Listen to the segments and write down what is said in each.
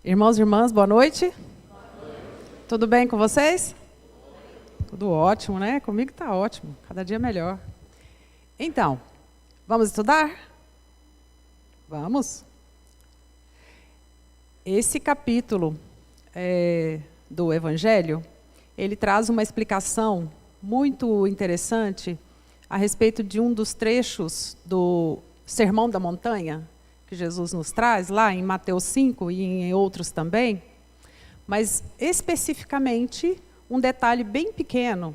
Irmãos e irmãs, boa noite. Tudo bem com vocês? Tudo ótimo, né? Comigo está ótimo, cada dia melhor. Então, vamos estudar? Vamos. Esse capítulo do Evangelho, ele traz uma explicação muito interessante a respeito de um dos trechos do Sermão da Montanha, que Jesus nos traz, lá em Mateus 5 e em outros também, mas especificamente um detalhe bem pequeno,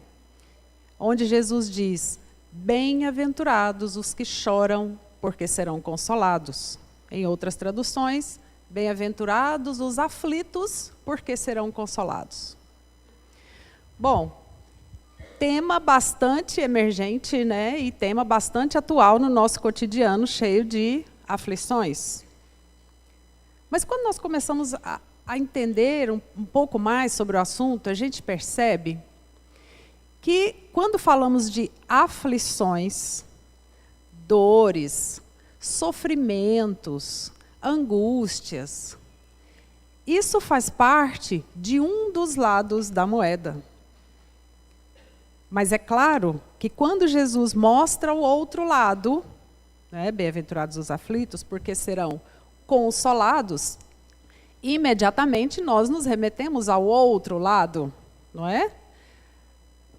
onde Jesus diz: bem-aventurados os que choram, porque serão consolados. Em outras traduções, bem-aventurados os aflitos, porque serão consolados. Bom, tema bastante emergente, né? E tema bastante atual no nosso cotidiano, cheio de aflições. Mas quando nós começamos a entender um pouco mais sobre o assunto, a gente percebe que quando falamos de aflições, dores, sofrimentos, angústias, isso faz parte de um dos lados da moeda. Mas é claro que quando Jesus mostra o outro lado, né, bem-aventurados os aflitos, porque serão consolados, imediatamente nós nos remetemos ao outro lado, não é?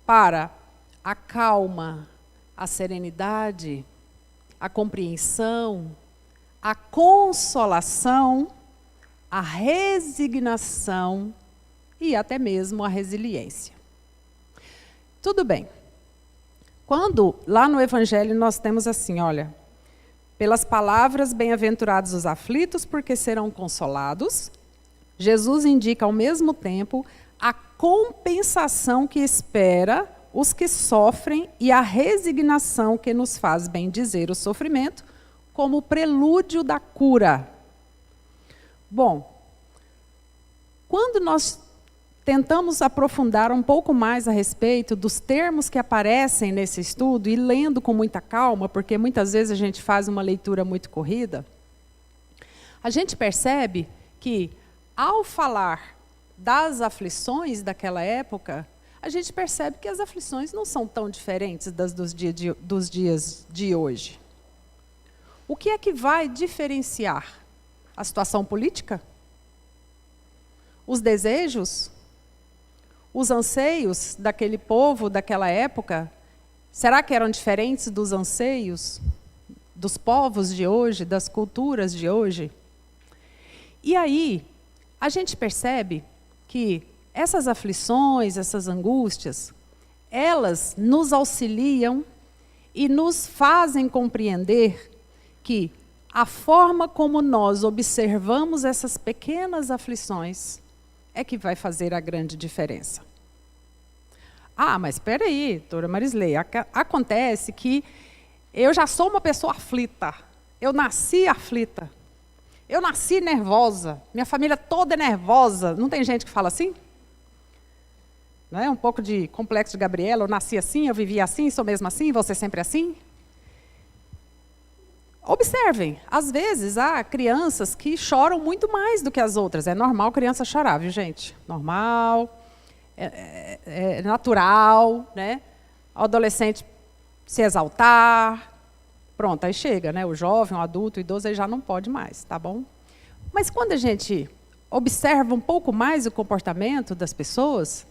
Para a calma, a serenidade, a compreensão, a consolação, a resignação e até mesmo a resiliência. Tudo bem. Quando lá no Evangelho nós temos assim, olha, pelas palavras bem-aventurados os aflitos, porque serão consolados, Jesus indica ao mesmo tempo a compensação que espera os que sofrem e a resignação que nos faz bendizer o sofrimento como prelúdio da cura. Bom, quando nós tentamos aprofundar um pouco mais a respeito dos termos que aparecem nesse estudo e lendo com muita calma, porque muitas vezes a gente faz uma leitura muito corrida, a gente percebe que, ao falar das aflições daquela época, a gente percebe que as aflições não são tão diferentes das dos dias de hoje. O que é que vai diferenciar? A situação política? Os desejos? Os anseios daquele povo, daquela época, será que eram diferentes dos anseios dos povos de hoje, das culturas de hoje? E aí, a gente percebe que essas aflições, essas angústias, elas nos auxiliam e nos fazem compreender que a forma como nós observamos essas pequenas aflições é que vai fazer a grande diferença. Ah, mas espera aí, doutora Marisley, acontece que eu já sou uma pessoa aflita, eu nasci aflita, eu nasci nervosa, minha família toda é nervosa. Não tem gente que fala assim? Não é? Um pouco de complexo de Gabriela, eu nasci assim, eu vivi assim, sou mesmo assim, você sempre assim? Observem, às vezes há crianças que choram muito mais do que as outras. É normal criança chorar, viu, gente? Normal, é natural, né? O adolescente se exaltar, pronto, aí chega, né? O jovem, o adulto, o idoso, aí já não pode mais, tá bom? Mas quando a gente observa um pouco mais o comportamento das pessoas,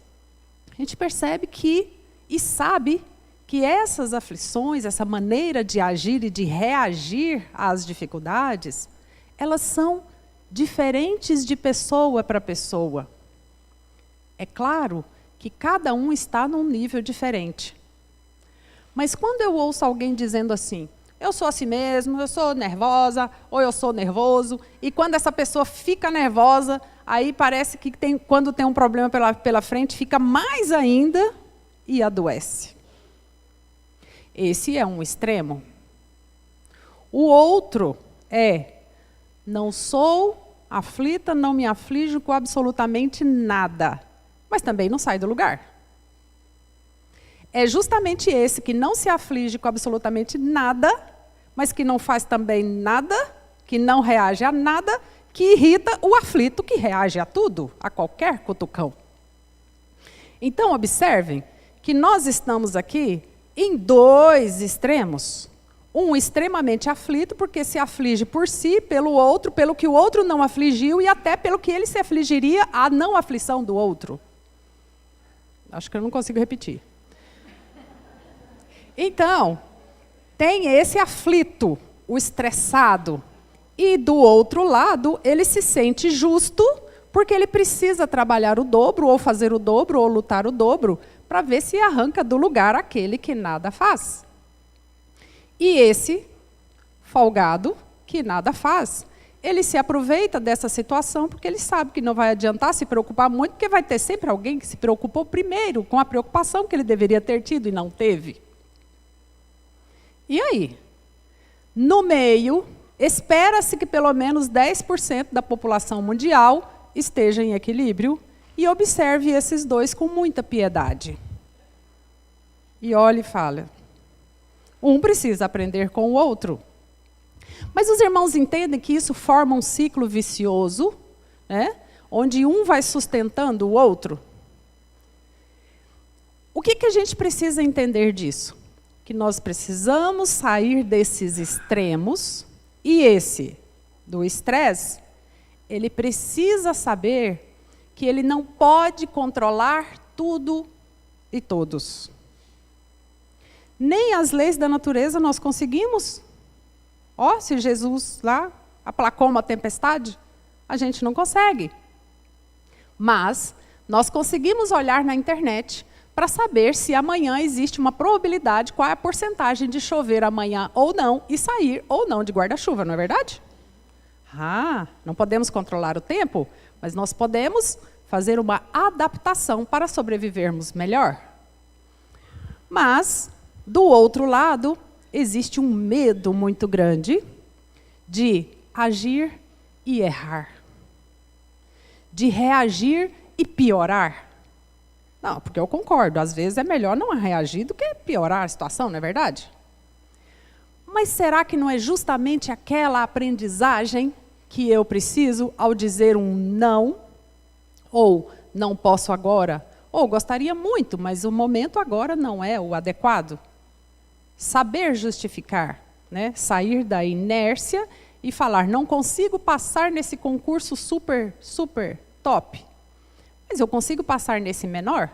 a gente percebe que, e sabe que essas aflições, essa maneira de agir e de reagir às dificuldades, elas são diferentes de pessoa para pessoa. É claro que cada um está num nível diferente. Mas quando eu ouço alguém dizendo assim, eu sou assim mesmo, eu sou nervosa, ou eu sou nervoso, e quando essa pessoa fica nervosa, aí parece que quando tem um problema pela frente, fica mais ainda e adoece. Esse é um extremo. O outro é, não sou aflita, não me aflijo com absolutamente nada, mas também não sai do lugar. É justamente esse que não se aflige com absolutamente nada, mas que não faz também nada, que não reage a nada, que irrita o aflito que reage a tudo, a qualquer cutucão. Então, observem que nós estamos aqui em dois extremos. Um extremamente aflito, porque se aflige por si, pelo outro, pelo que o outro não afligiu e até pelo que ele se afligiria a não aflição do outro. Acho que eu não consigo repetir. Então, tem esse aflito, o estressado, e do outro lado, ele se sente justo, porque ele precisa trabalhar o dobro, ou fazer o dobro, ou lutar o dobro, para ver se arranca do lugar aquele que nada faz. E esse folgado, que nada faz, ele se aproveita dessa situação porque ele sabe que não vai adiantar se preocupar muito, porque vai ter sempre alguém que se preocupou primeiro com a preocupação que ele deveria ter tido e não teve. E aí? No meio, espera-se que pelo menos 10% da população mundial esteja em equilíbrio e observe esses dois com muita piedade. E olhe e fala, um precisa aprender com o outro. Mas os irmãos entendem que isso forma um ciclo vicioso, né? Onde um vai sustentando o outro? O que a gente precisa entender disso? Que nós precisamos sair desses extremos, e esse do estresse, ele precisa saber que ele não pode controlar tudo e todos. Nem as leis da natureza nós conseguimos. Ó, se Jesus lá aplacou uma tempestade, a gente não consegue. Mas nós conseguimos olhar na internet para saber se amanhã existe uma probabilidade, qual é a porcentagem de chover amanhã ou não, e sair ou não de guarda-chuva, não é verdade? Não podemos controlar o tempo, mas nós podemos fazer uma adaptação para sobrevivermos melhor. Mas, do outro lado, existe um medo muito grande de agir e errar, de reagir e piorar. Não, porque eu concordo, às vezes é melhor não reagir do que piorar a situação, não é verdade? Mas será que não é justamente aquela aprendizagem que eu preciso ao dizer um não? Ou não posso agora? Ou gostaria muito, mas o momento agora não é o adequado? Saber justificar, né? Sair da inércia e falar, não consigo passar nesse concurso super, super top. Mas eu consigo passar nesse menor?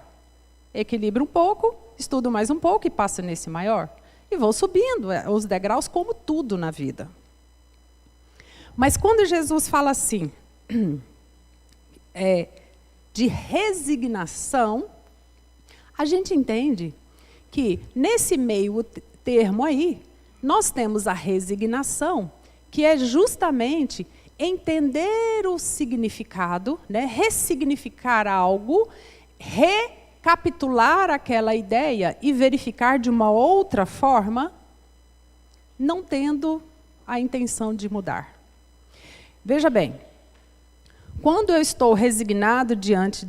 Equilibro um pouco, estudo mais um pouco e passo nesse maior. E vou subindo os degraus como tudo na vida. Mas quando Jesus fala assim, de resignação, a gente entende que nesse meio termo aí, nós temos a resignação, que é justamente entender o significado, né? Ressignificar algo, recapitular aquela ideia e verificar de uma outra forma, não tendo a intenção de mudar. Veja bem, quando eu estou resignado diante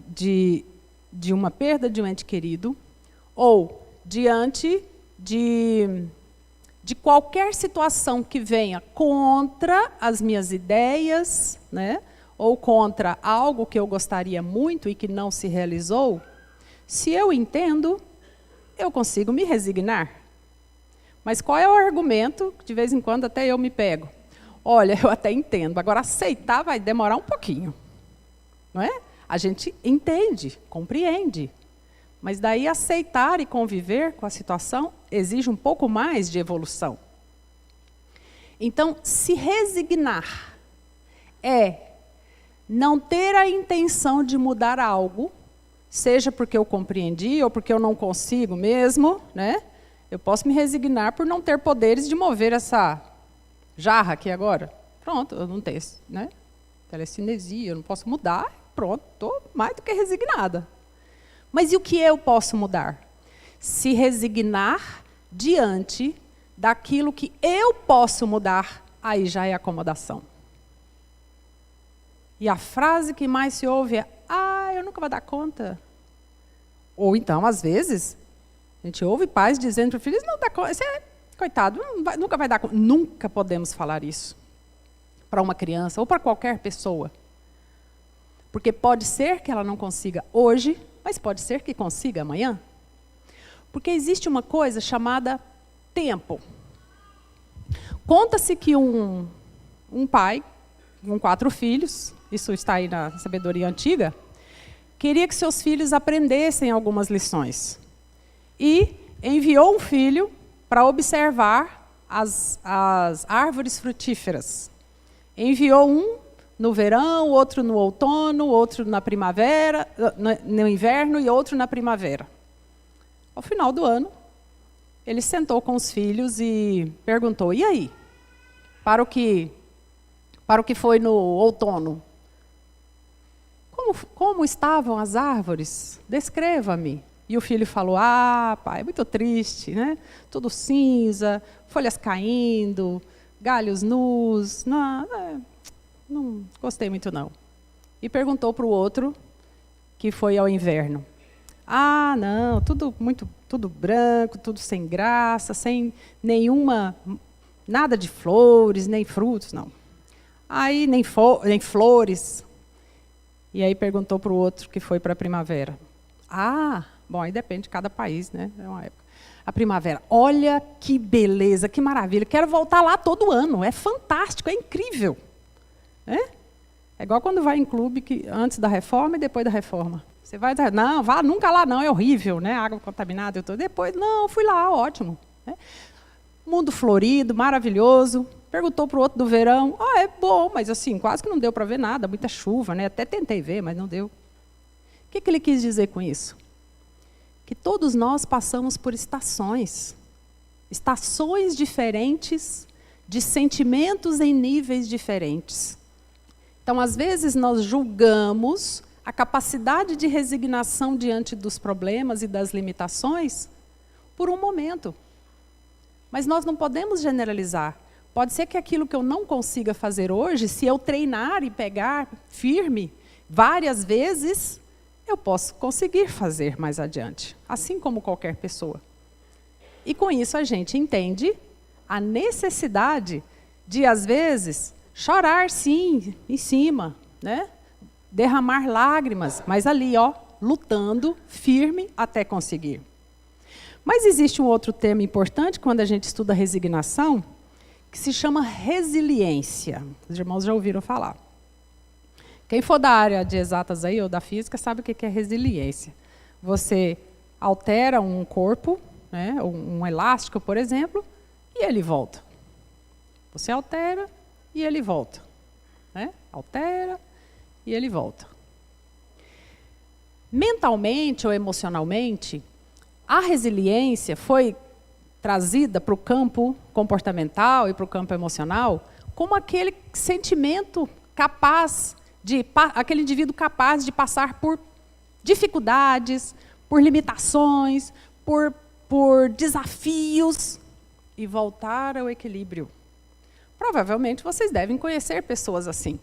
de uma perda de um ente querido, ou diante de qualquer situação que venha contra as minhas ideias, né, ou contra algo que eu gostaria muito e que não se realizou, se eu entendo, eu consigo me resignar. Mas qual é o argumento? De vez em quando até eu me pego. Olha, eu até entendo, agora aceitar vai demorar um pouquinho. Não é? A gente entende, compreende. Mas daí aceitar e conviver com a situação exige um pouco mais de evolução. Então, se resignar é não ter a intenção de mudar algo, seja porque eu compreendi ou porque eu não consigo mesmo, né? Eu posso me resignar por não ter poderes de mover essa jarra aqui agora. Pronto, eu não tenho, né? Telecinesia, eu não posso mudar, pronto, estou mais do que resignada. Mas e o que eu posso mudar? Se resignar diante daquilo que eu posso mudar, aí já é acomodação. E a frase que mais se ouve é, eu nunca vou dar conta. Ou então, às vezes, a gente ouve pais dizendo para o filho, não dá conta, você é coitado, nunca vai dar conta. Nunca podemos falar isso. para uma criança ou para qualquer pessoa. Porque pode ser que ela não consiga hoje, mas pode ser que consiga amanhã. Porque existe uma coisa chamada tempo. Conta-se que um pai, com 4 filhos, isso está aí na sabedoria antiga, queria que seus filhos aprendessem algumas lições. E enviou um filho para observar as árvores frutíferas. Enviou um no verão, outro no outono, outro na primavera, no inverno e outro na primavera. Ao final do ano, ele sentou com os filhos e perguntou: e aí? Para o que foi no outono? Como estavam as árvores? Descreva-me. E o filho falou: ah, pai, é muito triste, né? Tudo cinza, folhas caindo, galhos nus. Não gostei muito, não. E perguntou para o outro, que foi ao inverno. Ah, não, tudo branco, tudo sem graça, sem nada de flores, nem frutos, não. Aí nem flores. E aí perguntou para o outro, que foi para a primavera. Ah, bom, aí depende de cada país, né? É uma época. A primavera, olha que beleza, que maravilha. Quero voltar lá todo ano, é fantástico, é incrível. É igual quando vai em clube que antes da reforma e depois da reforma. Você vai dizer, não, vá nunca lá não, é horrível, né? Água contaminada e tudo. Depois, não, fui lá, ótimo. Né? Mundo florido, maravilhoso. Perguntou para o outro do verão, é bom, mas assim, quase que não deu para ver nada, muita chuva, né? Até tentei ver, mas não deu. O que ele quis dizer com isso? Que todos nós passamos por estações diferentes, de sentimentos em níveis diferentes. Então, às vezes, nós julgamos a capacidade de resignação diante dos problemas e das limitações por um momento. Mas nós não podemos generalizar. Pode ser que aquilo que eu não consiga fazer hoje, se eu treinar e pegar firme várias vezes, eu posso conseguir fazer mais adiante, assim como qualquer pessoa. E com isso a gente entende a necessidade de, às vezes, chorar, sim, em cima, né? Derramar lágrimas, mas ali, lutando, firme, até conseguir. Mas existe um outro termo importante, quando a gente estuda resignação, que se chama resiliência. Os irmãos já ouviram falar. Quem for da área de exatas aí, ou da física, sabe o que é resiliência. Você altera um corpo, né, um elástico, por exemplo, e ele volta. Você altera e ele volta. Né? Altera e ele volta. Mentalmente ou emocionalmente, a resiliência foi trazida para o campo comportamental e para o campo emocional como aquele sentimento capaz aquele indivíduo capaz de passar por dificuldades, por limitações, por desafios e voltar ao equilíbrio. Provavelmente vocês devem conhecer pessoas assim,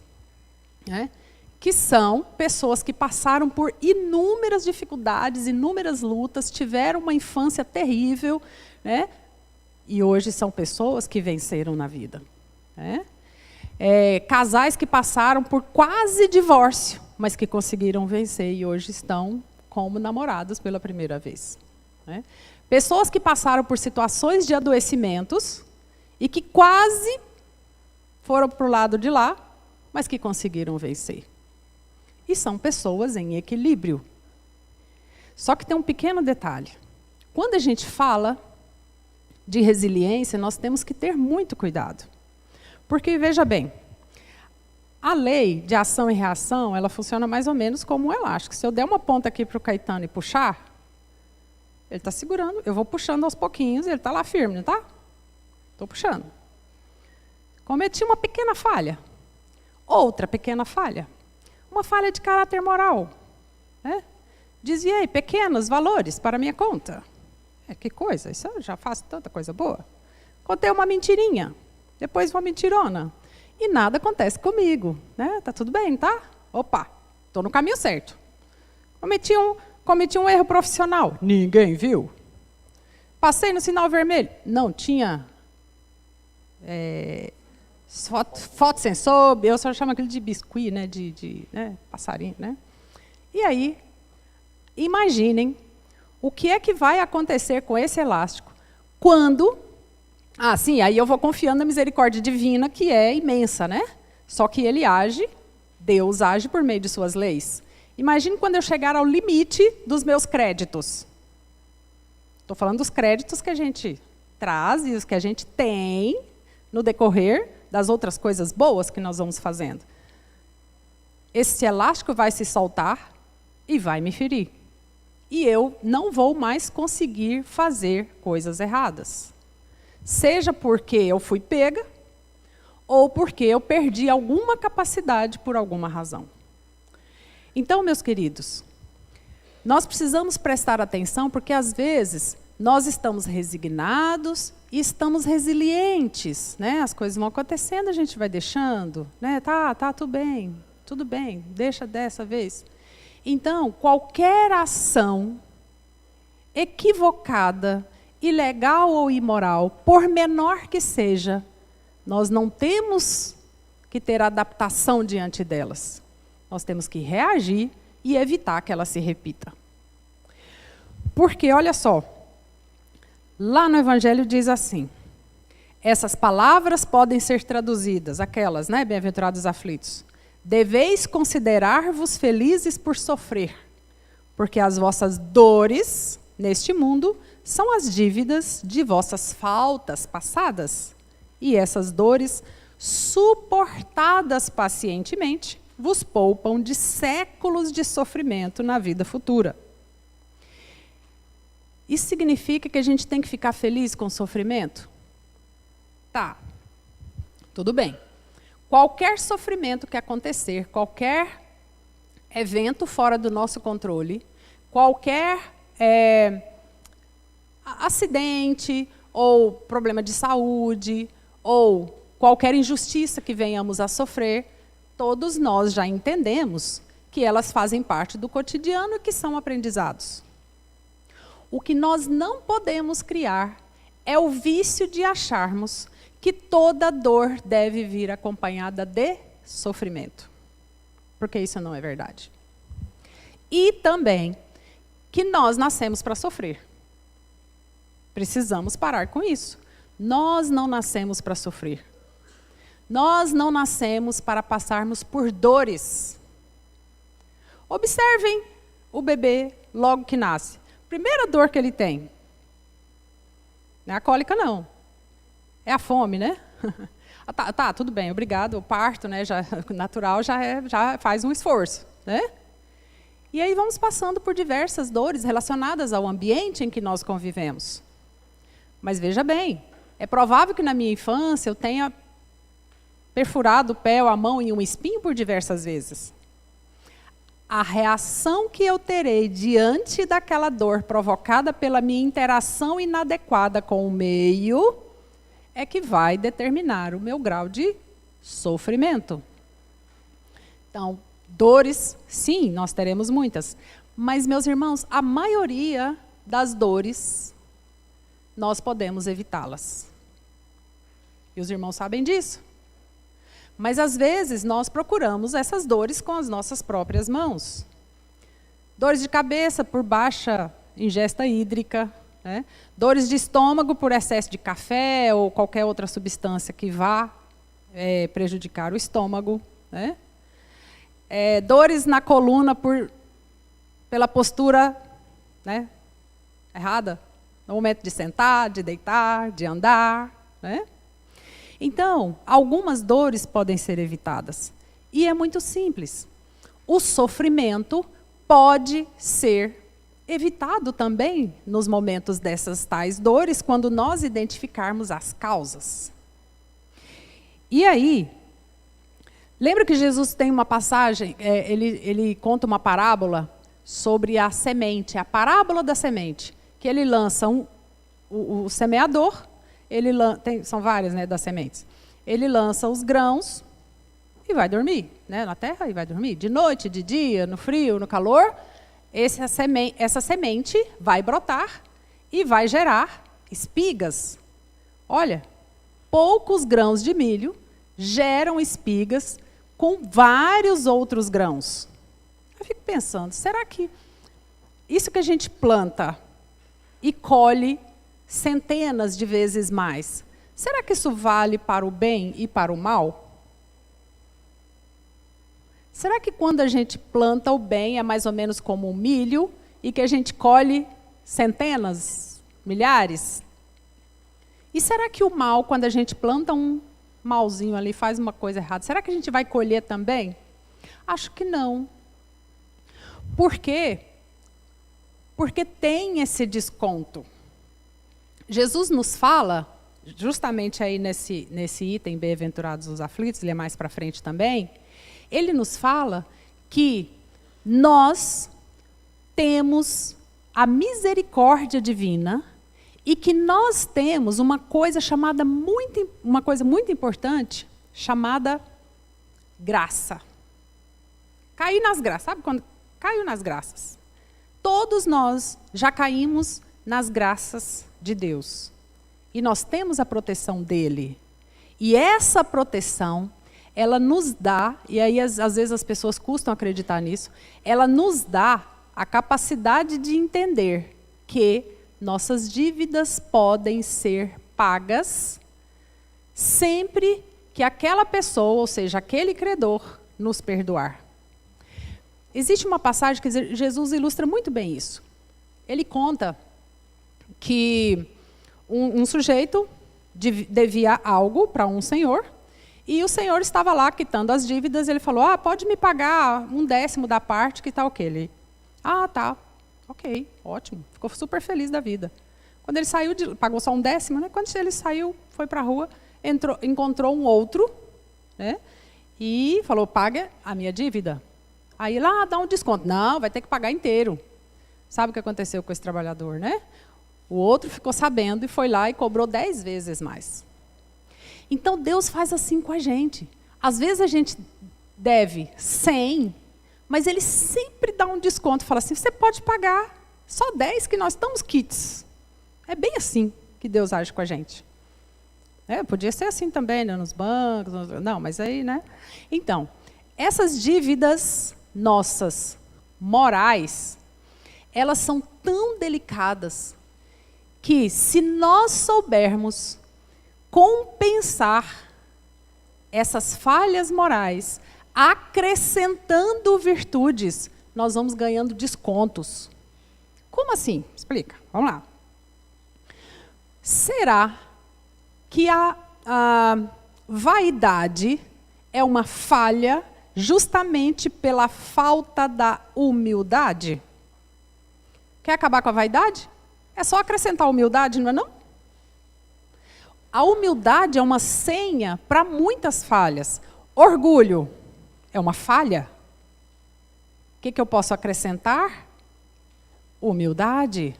né? Que são pessoas que passaram por inúmeras dificuldades, inúmeras lutas, tiveram uma infância terrível, né? E hoje são pessoas que venceram na vida. Né? Casais que passaram por quase divórcio, mas que conseguiram vencer e hoje estão como namorados pela primeira vez. Né? Pessoas que passaram por situações de adoecimentos e que quase foram para o lado de lá, mas que conseguiram vencer. E são pessoas em equilíbrio. Só que tem um pequeno detalhe. Quando a gente fala de resiliência, nós temos que ter muito cuidado. Porque, veja bem, a lei de ação e reação, ela funciona mais ou menos como um elástico. Se eu der uma ponta aqui para o Caetano e puxar, ele está segurando, eu vou puxando aos pouquinhos, ele está lá firme, não está? Estou puxando. Cometi uma pequena falha. Outra pequena falha. Uma falha de caráter moral. Né? Desviei pequenos valores para a minha conta. Que coisa, isso eu já faço tanta coisa boa. Contei uma mentirinha, depois uma mentirona. E nada acontece comigo. Né? Tá tudo bem, tá? Opa, estou no caminho certo. Cometi um erro profissional. Ninguém viu. Passei no sinal vermelho. Não tinha fotossensor, eu só chamo aquilo de biscuit, né, né, passarinho, né? E aí, imaginem o que é que vai acontecer com esse elástico quando... sim, aí eu vou confiando na misericórdia divina, que é imensa, né? Só que ele age, Deus age por meio de suas leis. Imagine quando eu chegar ao limite dos meus créditos. Estou falando dos créditos que a gente traz e os que a gente tem no decorrer das outras coisas boas que nós vamos fazendo. Esse elástico vai se soltar e vai me ferir. E eu não vou mais conseguir fazer coisas erradas. Seja porque eu fui pega, ou porque eu perdi alguma capacidade por alguma razão. Então, meus queridos, nós precisamos prestar atenção, porque às vezes nós estamos resignados e estamos resilientes, né? As coisas vão acontecendo, a gente vai deixando, né? Tá, tudo bem, deixa dessa vez. Então, qualquer ação equivocada, ilegal ou imoral, por menor que seja, nós não temos que ter adaptação diante delas. Nós temos que reagir e evitar que ela se repita. Porque, olha só, lá no Evangelho diz assim, essas palavras podem ser traduzidas, aquelas, né, bem-aventurados aflitos. Deveis considerar-vos felizes por sofrer, porque as vossas dores neste mundo são as dívidas de vossas faltas passadas. E essas dores, suportadas pacientemente, vos poupam de séculos de sofrimento na vida futura. Isso significa que a gente tem que ficar feliz com o sofrimento? Tá, tudo bem. Qualquer sofrimento que acontecer, qualquer evento fora do nosso controle, qualquer acidente ou problema de saúde, ou qualquer injustiça que venhamos a sofrer, todos nós já entendemos que elas fazem parte do cotidiano e que são aprendizados. O que nós não podemos criar é o vício de acharmos que toda dor deve vir acompanhada de sofrimento. Porque isso não é verdade. E também que nós nascemos para sofrer. Precisamos parar com isso. Nós não nascemos para sofrer. Nós não nascemos para passarmos por dores. Observem o bebê logo que nasce. Primeira dor que ele tem. Não é a cólica, não. É a fome, né? Tá, tudo bem, obrigado. O parto, né, já, natural, já faz um esforço, né? E aí vamos passando por diversas dores relacionadas ao ambiente em que nós convivemos. Mas veja bem, é provável que na minha infância eu tenha perfurado o pé ou a mão em um espinho por diversas vezes. A reação que eu terei diante daquela dor provocada pela minha interação inadequada com o meio é que vai determinar o meu grau de sofrimento. Então, dores, sim, nós teremos muitas. Mas, meus irmãos, a maioria das dores, nós podemos evitá-las. E os irmãos sabem disso. Mas, às vezes, nós procuramos essas dores com as nossas próprias mãos. Dores de cabeça por baixa ingesta hídrica, né? Dores de estômago por excesso de café ou qualquer outra substância que vá prejudicar o estômago, né? Dores na coluna pela postura, né, errada, no momento de sentar, de deitar, de andar, né? Então, algumas dores podem ser evitadas. E é muito simples. O sofrimento pode ser evitado também nos momentos dessas tais dores, quando nós identificarmos as causas. E aí, lembra que Jesus tem uma passagem, ele conta uma parábola sobre a semente, a parábola da semente, que ele lança o semeador, são várias, né, das sementes. Ele lança os grãos e vai dormir, né, na terra e vai dormir. De noite, de dia, no frio, no calor, essa semente vai brotar e vai gerar espigas. Olha, poucos grãos de milho geram espigas com vários outros grãos. Eu fico pensando, será que isso que a gente planta e colhe centenas de vezes mais, será que isso vale para o bem e para o mal? Será que quando a gente planta o bem é mais ou menos como um milho e que a gente colhe centenas, milhares? E será que o mal, quando a gente planta um malzinho ali, faz uma coisa errada, será que a gente vai colher também? Acho que não. Por quê? Porque tem esse desconto. Jesus nos fala, justamente aí nesse item, bem-aventurados os aflitos, ele é mais para frente também, ele nos fala que nós temos a misericórdia divina e que nós temos uma coisa muito importante, chamada graça. Cair nas graças, sabe quando caiu nas graças? Todos nós já caímos nas graças de Deus. E nós temos a proteção dele. E essa proteção, ela nos dá, e aí às vezes as pessoas custam acreditar nisso, ela nos dá a capacidade de entender que nossas dívidas podem ser pagas sempre que aquela pessoa, ou seja, aquele credor, nos perdoar. Existe uma passagem que Jesus ilustra muito bem isso. Ele conta que um sujeito devia algo para um senhor, e o senhor estava lá quitando as dívidas, ele falou, pode me pagar 1/10 da parte, que tá ok. Ele, tá, ok, ótimo, ficou super feliz da vida. Quando ele saiu, pagou só 1/10, né? Quando ele saiu, foi para a rua, encontrou um outro, né? E falou, paga a minha dívida. Aí lá dá um desconto. Não, vai ter que pagar inteiro. Sabe o que aconteceu com esse trabalhador, né? O outro ficou sabendo e foi lá e cobrou 10 vezes mais. Então, Deus faz assim com a gente. Às vezes a gente deve 100, mas Ele sempre dá um desconto. Fala assim, você pode pagar só 10 que nós estamos quites. É bem assim que Deus age com a gente. Podia ser assim também, né, nos bancos. Não, mas aí, né? Então, essas dívidas nossas, morais, elas são tão delicadas que, se nós soubermos compensar essas falhas morais, acrescentando virtudes, nós vamos ganhando descontos. Como assim? Explica. Vamos lá. Será que a vaidade é uma falha justamente pela falta da humildade? Quer acabar com a vaidade? É só acrescentar humildade, não é não? A humildade é uma senha para muitas falhas. Orgulho é uma falha? O que eu posso acrescentar? Humildade.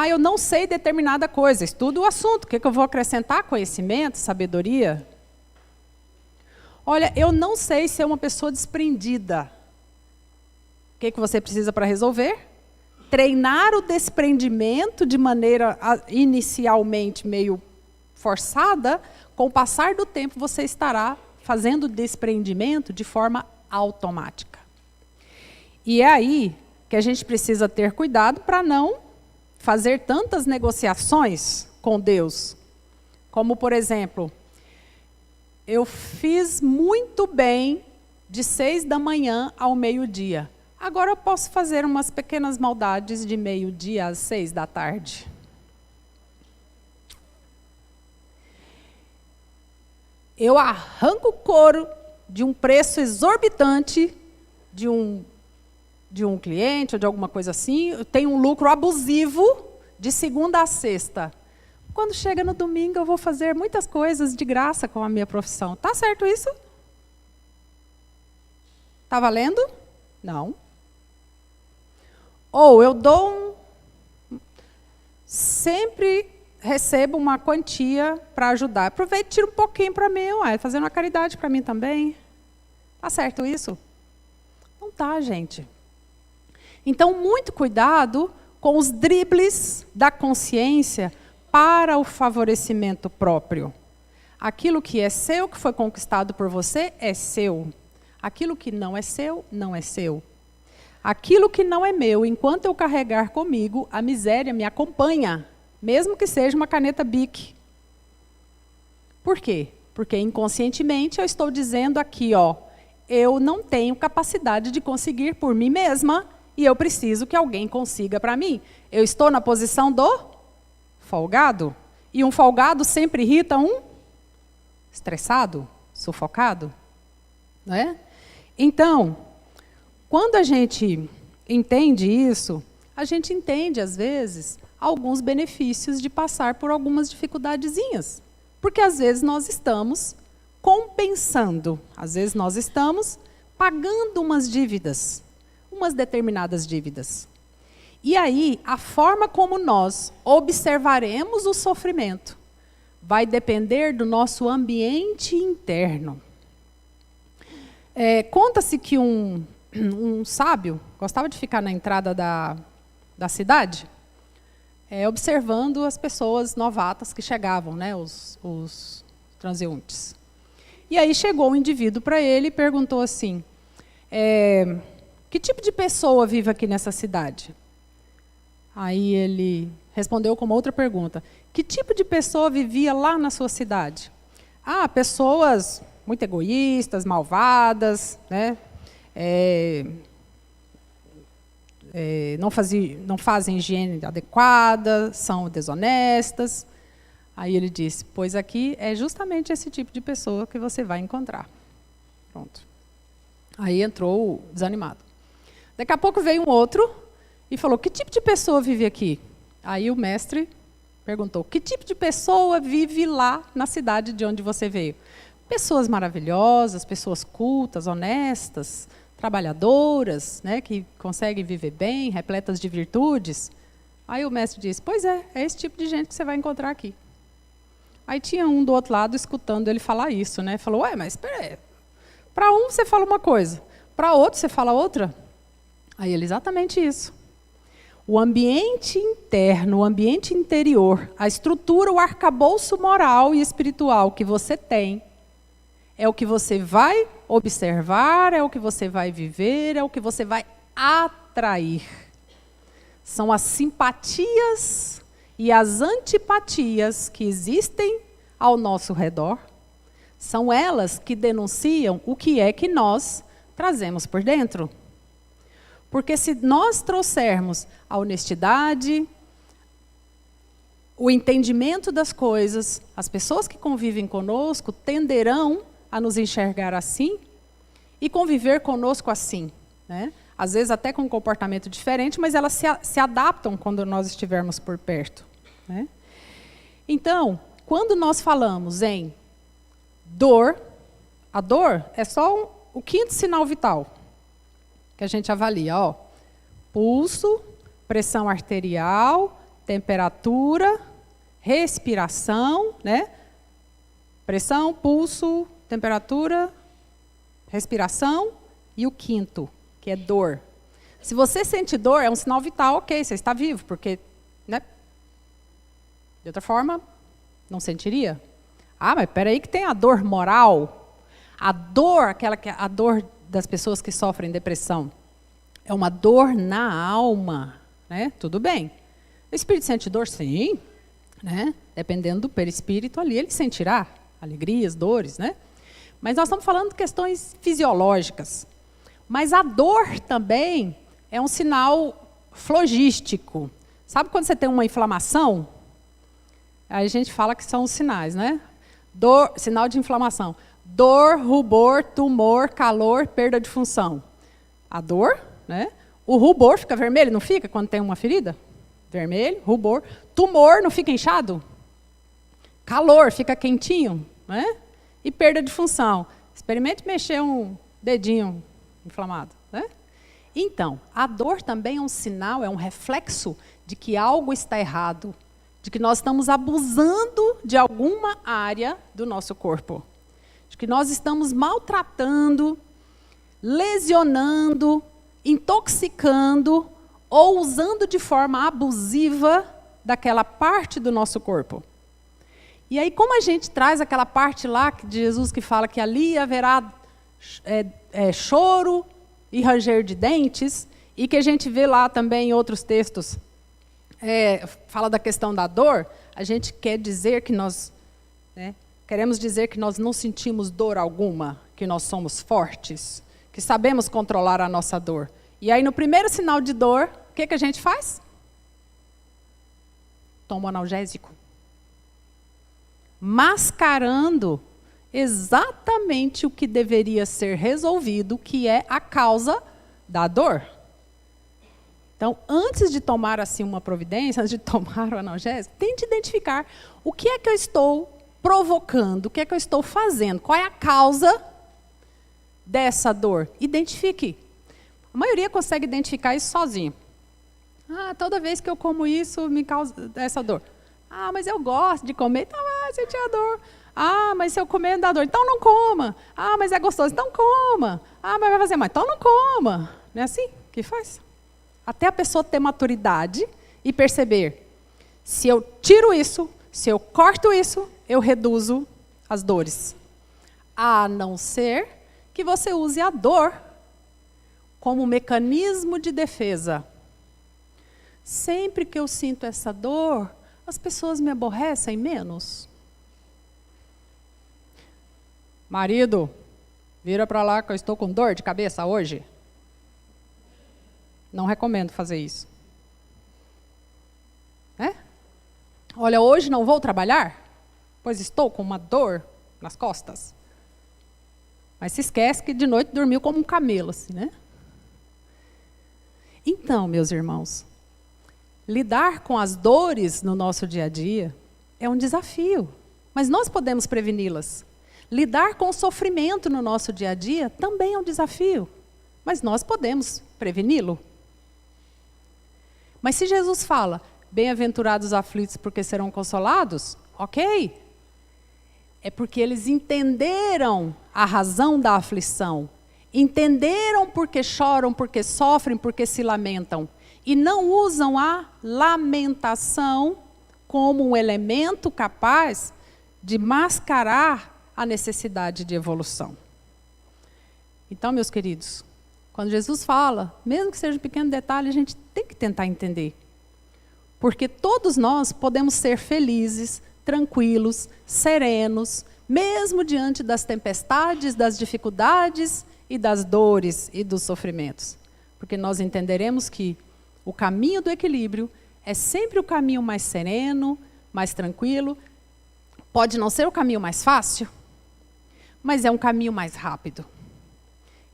Eu não sei determinada coisa, estudo o assunto. O que eu vou acrescentar? Conhecimento, sabedoria? Olha, eu não sei ser uma pessoa desprendida. O que você precisa para resolver? Treinar o desprendimento de maneira inicialmente meio forçada. Com o passar do tempo, você estará fazendo desprendimento de forma automática. E é aí que a gente precisa ter cuidado para não fazer tantas negociações com Deus. Como, por exemplo, eu fiz muito bem de 6 da manhã ao meio-dia. Agora eu posso fazer umas pequenas maldades de meio-dia às 6 da tarde. Eu arranco o couro de um preço exorbitante de um cliente ou de alguma coisa assim, eu tenho um lucro abusivo de segunda a sexta. Quando chega no domingo, eu vou fazer muitas coisas de graça com a minha profissão. Tá certo isso? Tá valendo? Não. Ou eu sempre recebo uma quantia para ajudar. Aproveito e tiro um pouquinho para mim, fazendo uma caridade para mim também. Tá certo isso? Não tá, gente. Então, muito cuidado com os dribles da consciência para o favorecimento próprio. Aquilo que é seu, que foi conquistado por você, é seu. Aquilo que não é seu, não é seu. Aquilo que não é meu, enquanto eu carregar comigo, a miséria me acompanha, mesmo que seja uma caneta Bic. Por quê? Porque inconscientemente eu estou dizendo aqui, ó, eu não tenho capacidade de conseguir por mim mesma e eu preciso que alguém consiga para mim. Eu estou na posição do folgado. E um folgado sempre irrita um estressado, sufocado. Não é? Então, quando a gente entende isso, a gente entende, às vezes, alguns benefícios de passar por algumas dificuldadezinhas. Porque, às vezes, nós estamos compensando, às vezes, nós estamos pagando umas dívidas, umas determinadas dívidas. E aí, a forma como nós observaremos o sofrimento vai depender do nosso ambiente interno. Conta-se que um sábio gostava de ficar na entrada da cidade, observando as pessoas novatas que chegavam, né, os transeuntes. E aí chegou um indivíduo para ele e perguntou assim, que tipo de pessoa vive aqui nessa cidade? Aí ele respondeu com uma outra pergunta. Que tipo de pessoa vivia lá na sua cidade? Pessoas muito egoístas, malvadas, né? Não fazem higiene adequada, são desonestas. Aí ele disse, pois aqui é justamente esse tipo de pessoa que você vai encontrar. Pronto. Aí entrou desanimado. Daqui a pouco veio um outro e falou, que tipo de pessoa vive aqui? Aí o mestre perguntou, que tipo de pessoa vive lá na cidade de onde você veio? Pessoas maravilhosas, pessoas cultas, honestas, trabalhadoras, né, que conseguem viver bem, repletas de virtudes. Aí o mestre disse, pois é esse tipo de gente que você vai encontrar aqui. Aí tinha um do outro lado escutando ele falar isso, né? Falou, mas espera aí, para um você fala uma coisa, para outro você fala outra? Aí ele, exatamente isso. O ambiente interno, o ambiente interior, a estrutura, o arcabouço moral e espiritual que você tem, é o que você vai observar, é o que você vai viver, é o que você vai atrair. São as simpatias e as antipatias que existem ao nosso redor. São elas que denunciam o que é que nós trazemos por dentro. Porque se nós trouxermos a honestidade, o entendimento das coisas, as pessoas que convivem conosco tenderão a nos enxergar assim e conviver conosco assim, né? Às vezes até com um comportamento diferente, mas elas se adaptam quando nós estivermos por perto, né? Então, quando nós falamos em dor, a dor é só o quinto sinal vital que a gente avalia, ó, pulso, pressão arterial, temperatura, respiração, né? Pressão, pulso, temperatura, respiração e o quinto, que é dor. Se você sente dor, é um sinal vital, ok, você está vivo, porque, né? De outra forma, não sentiria. Mas espera aí que tem a dor moral. A dor, a dor das pessoas que sofrem depressão, é uma dor na alma, né? Tudo bem. O espírito sente dor? Sim, né? Dependendo do perispírito ali, ele sentirá alegrias, dores, né? Mas nós estamos falando de questões fisiológicas. Mas a dor também é um sinal flogístico. Sabe quando você tem uma inflamação? Aí a gente fala que são os sinais, né? Dor, sinal de inflamação. Dor, rubor, tumor, calor, perda de função. A dor, né? O rubor fica vermelho, não fica quando tem uma ferida? Vermelho, rubor. Tumor não fica inchado? Calor, fica quentinho, né? E perda de função. Experimente mexer um dedinho inflamado, né? Então, a dor também é um sinal, é um reflexo de que algo está errado, de que nós estamos abusando de alguma área do nosso corpo. De que nós estamos maltratando, lesionando, intoxicando ou usando de forma abusiva daquela parte do nosso corpo. E aí, como a gente traz aquela parte lá de Jesus que fala que ali haverá choro e ranger de dentes, e que a gente vê lá também em outros textos, fala da questão da dor, a gente quer dizer que nós, queremos dizer que nós não sentimos dor alguma, que nós somos fortes, que sabemos controlar a nossa dor. E aí, no primeiro sinal de dor, o que a gente faz? Toma um analgésico. Mascarando exatamente o que deveria ser resolvido, que é a causa da dor. Então, antes de tomar assim uma providência, antes de tomar o analgésico, tente identificar o que é que eu estou provocando, o que é que eu estou fazendo, qual é a causa dessa dor. Identifique. A maioria consegue identificar isso sozinho. Toda vez que eu como isso, me causa essa dor. Mas eu gosto de comer, então vai sentir a dor. Mas se eu comer dá dor, então não coma. Mas é gostoso, então coma. Mas vai fazer mais, então não coma. Não é assim que faz? Até a pessoa ter maturidade e perceber, se eu tiro isso, se eu corto isso, eu reduzo as dores. A não ser que você use a dor como mecanismo de defesa. Sempre que eu sinto essa dor, as pessoas me aborrecem menos. Marido, vira para lá que eu estou com dor de cabeça hoje. Não recomendo fazer isso. Olha, hoje não vou trabalhar, pois estou com uma dor nas costas. Mas se esquece que de noite dormiu como um camelo, assim, né? Então, meus irmãos, lidar com as dores no nosso dia a dia é um desafio, mas nós podemos preveni-las. Lidar com o sofrimento no nosso dia a dia também é um desafio, mas nós podemos preveni-lo. Mas se Jesus fala, bem-aventurados os aflitos porque serão consolados, ok. É porque eles entenderam a razão da aflição, entenderam porque choram, porque sofrem, porque se lamentam. E não usam a lamentação como um elemento capaz de mascarar a necessidade de evolução. Então, meus queridos, quando Jesus fala, mesmo que seja um pequeno detalhe, a gente tem que tentar entender. Porque todos nós podemos ser felizes, tranquilos, serenos, mesmo diante das tempestades, das dificuldades e das dores e dos sofrimentos. Porque nós entenderemos que o caminho do equilíbrio é sempre o caminho mais sereno, mais tranquilo. Pode não ser o caminho mais fácil, mas é um caminho mais rápido.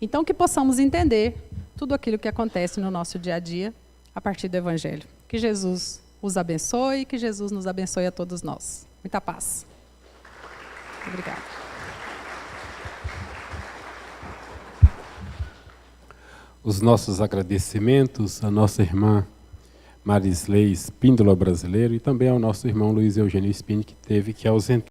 Então, que possamos entender tudo aquilo que acontece no nosso dia a dia a partir do Evangelho. Que Jesus os abençoe e que Jesus nos abençoe a todos nós. Muita paz. Obrigada. Os nossos agradecimentos à nossa irmã Marisley Espíndola Brasileiro e também ao nosso irmão Luiz Eugênio Spini, que teve que ausentar.